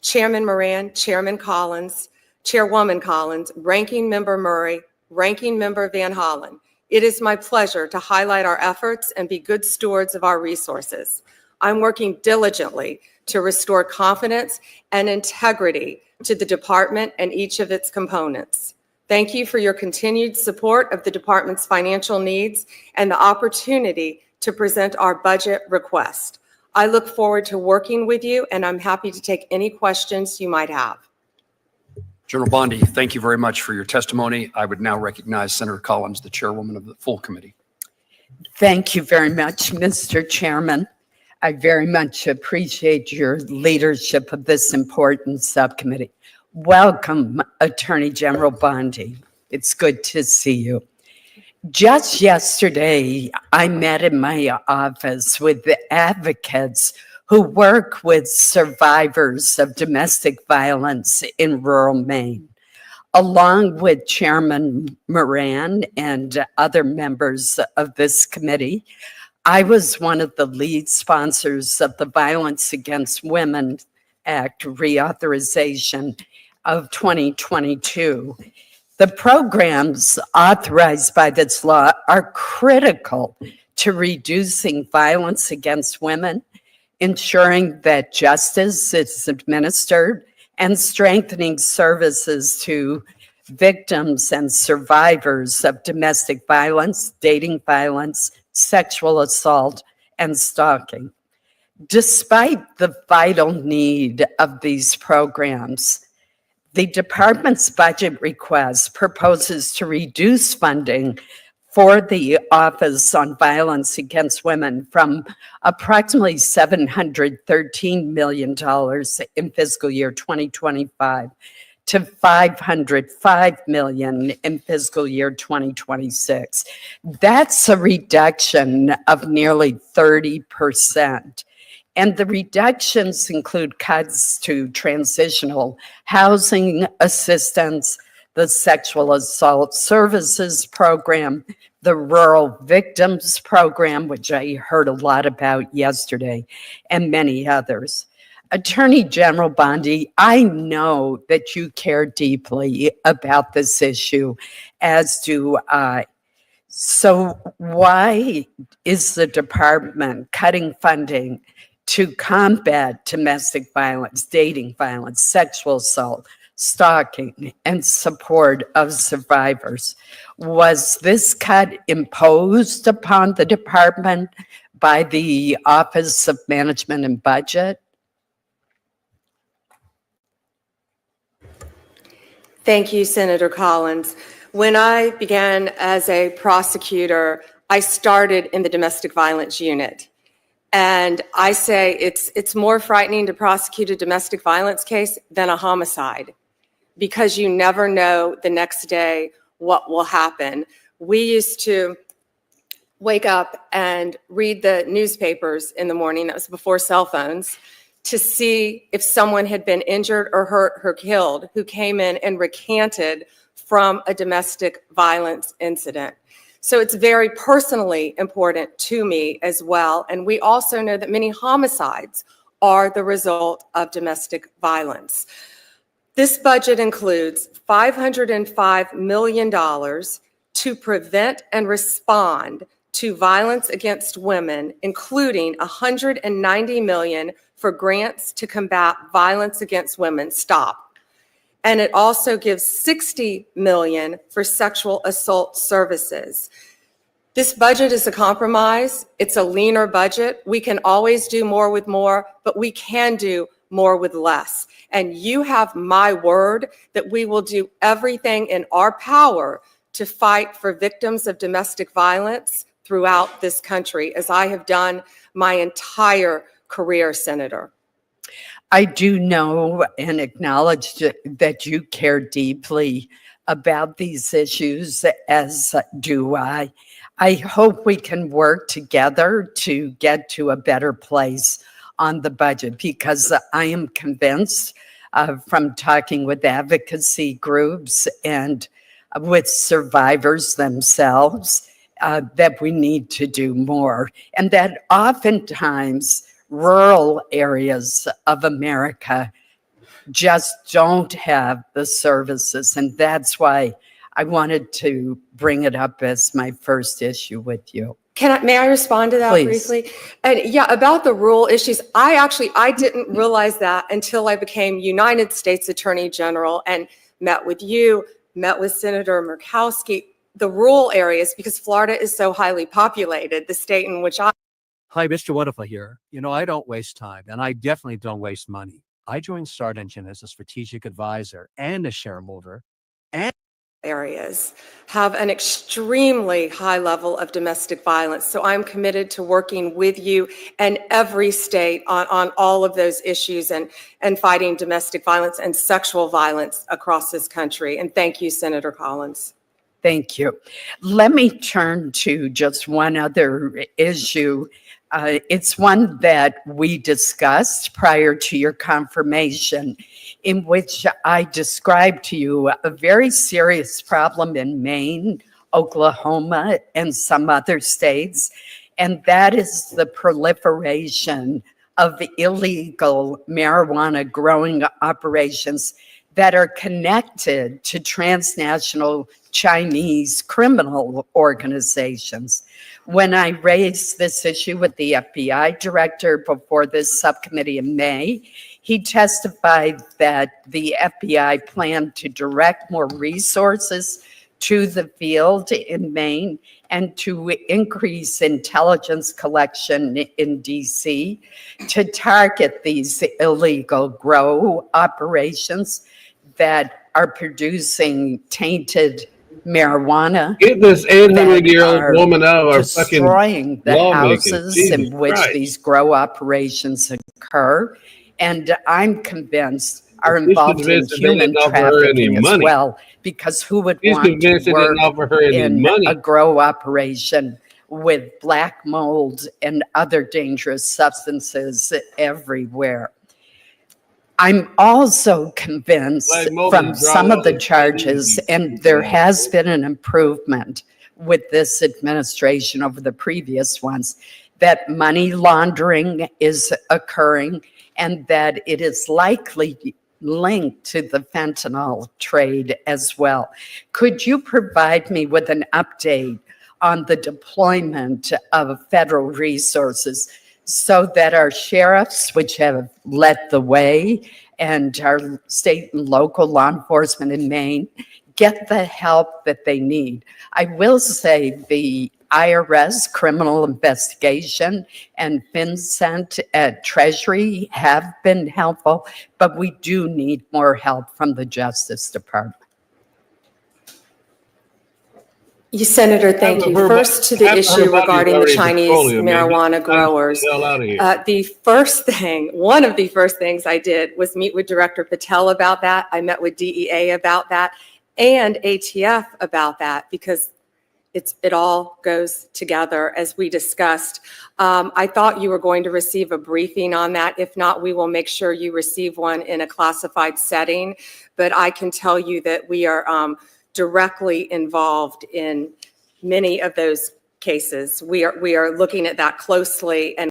Speaker 15: Chairman Moran, Chairman Collins, Chairwoman Collins, Ranking Member Murray, Ranking Member Van Hollen, it is my pleasure to highlight our efforts and be good stewards of our resources. I'm working diligently to restore confidence and integrity to the department and each of its components. Thank you for your continued support of the department's financial needs and the opportunity to present our budget request. I look forward to working with you, and I'm happy to take any questions you might have.
Speaker 14: General Bondi, thank you very much for your testimony. I would now recognize Senator Collins, the chairwoman of the full committee.
Speaker 16: Thank you very much, Mr. Chairman. I very much appreciate your leadership of this important subcommittee. Welcome, Attorney General Bondi. It's good to see you. Just yesterday, I met in my office with the advocates who work with survivors of domestic violence in rural Maine. Along with Chairman Moran and other members of this committee, I was one of the lead sponsors of the Violence Against Women Act reauthorization of 2022. The programs authorized by this law are critical to reducing violence against women, ensuring that justice is administered, and strengthening services to victims and survivors of domestic violence, dating violence, sexual assault, and stalking. Despite the vital need of these programs, the department's budget request proposes to reduce funding for the Office on Violence Against Women from approximately $713 million in fiscal year 2025 to $505 million in fiscal year 2026. That's a reduction of nearly 30%. And the reductions include cuts to transitional housing assistance, the Sexual Assault Services Program, the Rural Victims Program, which I heard a lot about yesterday, and many others. Attorney General Bondi, I know that you care deeply about this issue, as do I. So why is the department cutting funding to combat domestic violence, dating violence, sexual assault, stalking, and support of survivors? Was this cut imposed upon the department by the Office of Management and Budget?
Speaker 15: Thank you, Senator Collins. When I began as a prosecutor, I started in the domestic violence unit. And I say it's more frightening to prosecute a domestic violence case than a homicide, because you never know the next day what will happen. We used to wake up and read the newspapers in the morning, that was before cell phones, to see if someone had been injured or hurt or killed who came in and recanted from a domestic violence incident. So it's very personally important to me as well. And we also know that many homicides are the result of domestic violence. This budget includes $505 million to prevent and respond to violence against women, including $190 million for grants to combat violence against women, STOP. And it also gives $60 million for sexual assault services. This budget is a compromise. It's a leaner budget. We can always do more with more, but we can do more with less. And you have my word that we will do everything in our power to fight for victims of domestic violence throughout this country, as I have done my entire career, Senator.
Speaker 16: I do know and acknowledge that you care deeply about these issues, as do I. I hope we can work together to get to a better place on the budget, because I am convinced from talking with advocacy groups and with survivors themselves that we need to do more, and that oftentimes rural areas of America just don't have the services. And that's why I wanted to bring it up as my first issue with you.
Speaker 15: May I respond to that
Speaker 16: Please.
Speaker 15: briefly? And yeah, about the rural issues, I didn't realize that until I became United States Attorney General and met with you, met with Senator Murkowski, the rural areas, because Florida is so highly populated, the state in which
Speaker 1: Hi, Mr. Wonderful here. I don't waste time, and I definitely don't waste money. I joined Start Engine as a strategic advisor and a shareholder, and
Speaker 15: areas have an extremely high level of domestic violence. So I'm committed to working with you and every state on all of those issues and fighting domestic violence and sexual violence across this country. And thank you, Senator Collins.
Speaker 16: Thank you. Let me turn to just one other issue. It's one that we discussed prior to your confirmation, in which I described to you a very serious problem in Maine, Oklahoma, and some other states, and that is the proliferation of illegal marijuana growing operations that are connected to transnational Chinese criminal organizations. When I raised this issue with the FBI director before this subcommittee in May, he testified that the FBI planned to direct more resources to the field in Maine and to increase intelligence collection in DC to target these illegal grow operations that are producing tainted marijuana.
Speaker 4: Get this 800-year-old
Speaker 16: that are
Speaker 4: woman out of our fucking
Speaker 16: destroying the
Speaker 4: lawmaking.
Speaker 16: houses
Speaker 4: Jesus
Speaker 16: in which
Speaker 4: Christ.
Speaker 16: these grow operations occur. And I'm convinced are
Speaker 4: She's
Speaker 16: involved in
Speaker 4: convinced that they
Speaker 16: human
Speaker 4: didn't offer her any
Speaker 16: trafficking as
Speaker 4: money.
Speaker 16: well, because who would
Speaker 4: She's
Speaker 16: want
Speaker 4: convinced
Speaker 16: to
Speaker 4: they didn't
Speaker 16: work
Speaker 4: offer her any
Speaker 16: in
Speaker 4: money.
Speaker 16: a grow operation with black mold and other dangerous substances everywhere? I'm also convinced
Speaker 4: Black mold
Speaker 16: from
Speaker 4: is
Speaker 16: some
Speaker 4: drawn
Speaker 16: of the
Speaker 4: out.
Speaker 16: charges, and there has been an improvement with this administration over the previous ones, that money laundering is occurring and that it is likely linked to the fentanyl trade as well. Could you provide me with an update on the deployment of federal resources so that our sheriffs, which have led the way, and our state and local law enforcement in Maine get the help that they need? I will say the IRS criminal investigation and FinCENT at Treasury have been helpful, but we do need more help from the Justice Department.
Speaker 15: Senator, thank you. First, to the issue regarding the Chinese marijuana growers. The first thing, one of the first things I did was meet with Director Patel about that. I met with DEA about that and ATF about that, because it all goes together as we discussed. I thought you were going to receive a briefing on that. If not, we will make sure you receive one in a classified setting. But I can tell you that we are directly involved in many of those cases. We are looking at that closely, and